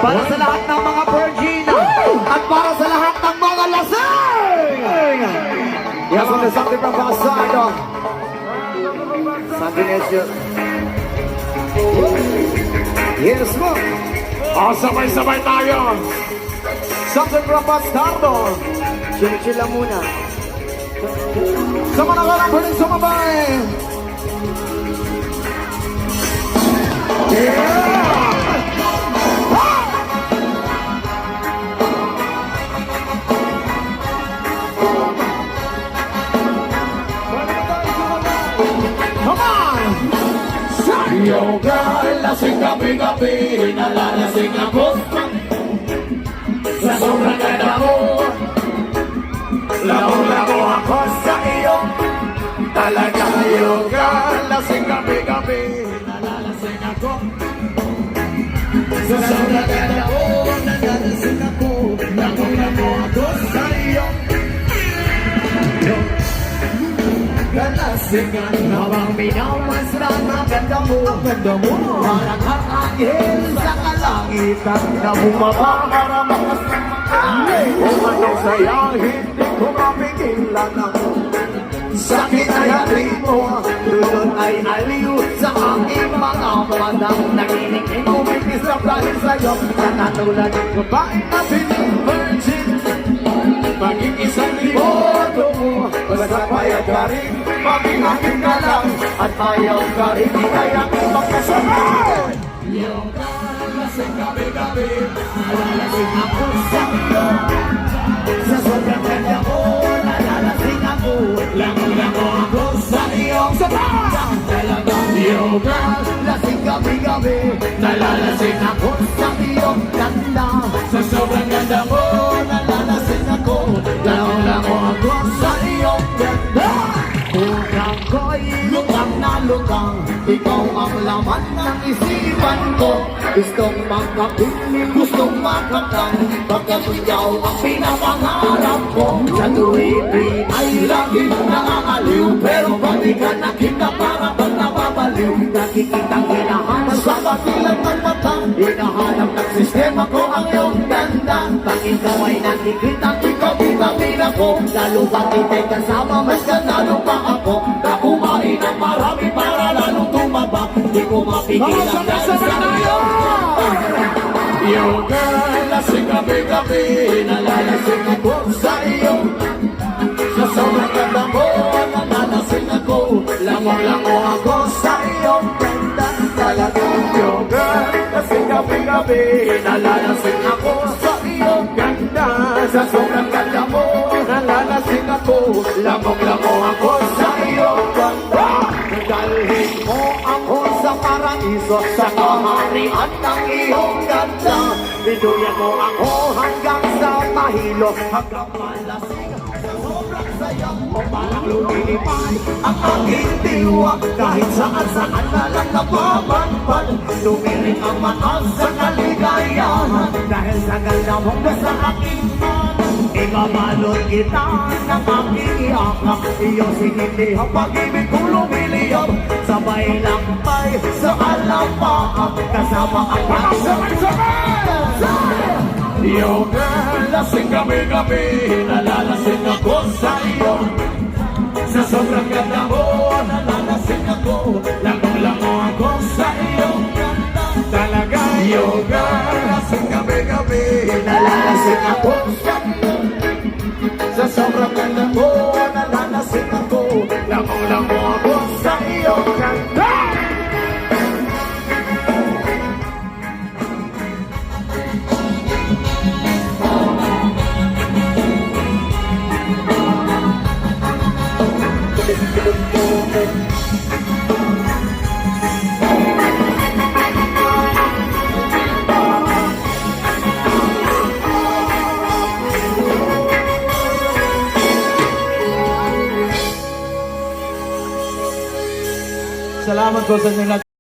Para sa lahat ng mga virgin at para sa lahat ng mga lasing. Yes, on the something from Pasado. Something is just... Yes, mo. Sabay-sabay tayo. Something from Bastardo. Chill lang muna. Sa mga kalang pwedeng sumabay. Yeah! Come on! Yo girl, lasing gabi-gabi, nalalasing ako. Sa sobrang ganda mo, labo-labo ako sa iyo. Talaga yo girl, lasing gabi-gabi, nalalasing ako. Sa sobrang ganda mo, nalalasing ako. Labo-labo ako sa iyo. Kalasingan habang minamasdan ang ganda mo. Parang ang anghel sa kalangitan na bumaba para makasamay. Kung anong saya, hindi ko mapigilan ang sakit ay hatid mo. Lulod ay aliw sa aking mga matang. Nakinig umipis na dahil sa'yo. Nakatulad ng babae na virgin. Maging isang liboto mo. Basta payag ka rin, maging akin ka lang. At ayaw ka rin, di kaya magkasabay. Yung kalasing gabi-gabi, nalalasing ako sa iyo. Sa sobrang ganda mo, nalalasing ako. Lango-lango ako sa iyong sabay. Talagang yung kalasing gabi-gabi, nalalasing ako sa iyong ganda. Sa sobrang ganda mo, nalalasing ako. Lango-lango ako sa iyong ganda. Unang ko'y lukang na lukang, ikaw ang laman ng isipan ko. Gustong makapiling, gustong makakang, pagkat ikaw ang pinapangarap ko. Sa tuwing ay lagi nakakaliw, pero pag di ka nakita para bang napapaliw. Nakikitang hinahanap sa kapilang ng mata, hinahanap ng sistema ko ang iyong ganda. Pag ikaw ay nakikita, ikaw bitamin ako. Lalo pag ika'y kasama, mas ganado pa ako. Na kumain ng marami para lalong tumaba. Di ko mapigilan dahil sa iyo. Yo girl, lasing gabi-gabi, nalalasing ako sa iyo. Sa sobrang ganda mo, nalalasing ako. Lango-lango ako sa iyong ganda. Talagang yo girl, lasing gabi-gabi, nalalasing ako sa iyong ganda. Sa sobrang ganda mo, nalalasing ako. Lamog-lango ako sa iyong ganda. Dalhin mo ako sa paraiso, sa kaharian ng iyong ganda. Binuyan mo ako hanggang sa mahilo, hanggang malasing sa sobrang saya mo. Parang lumilipad ang aking diwa, kahit saan-saan na lang napapanpan. Tumirik ang mata sa kaligayahan, dahil sa ganda mo ka sa aking man. Ikabalot kita ng aking iakap, iyong sinindihang pag-ibig ko lumiliyap. Sabay lampay sa alapaap, kasama ang sabay-sabay. Yo girl, lasing gabi-gabi, nalalasing ako sa iyo. Sa sobrang ganda mo, nalalasing ako. Lango-lango ako sa iyong ganda. Talaga yo girl, lasing gabi-gabi, nalalasing ako sa iyo. Sa sobrang ganda mo, nalalasing ako. Lango-lango ako sa iyong ganda. Salamat po sa inyo lahat.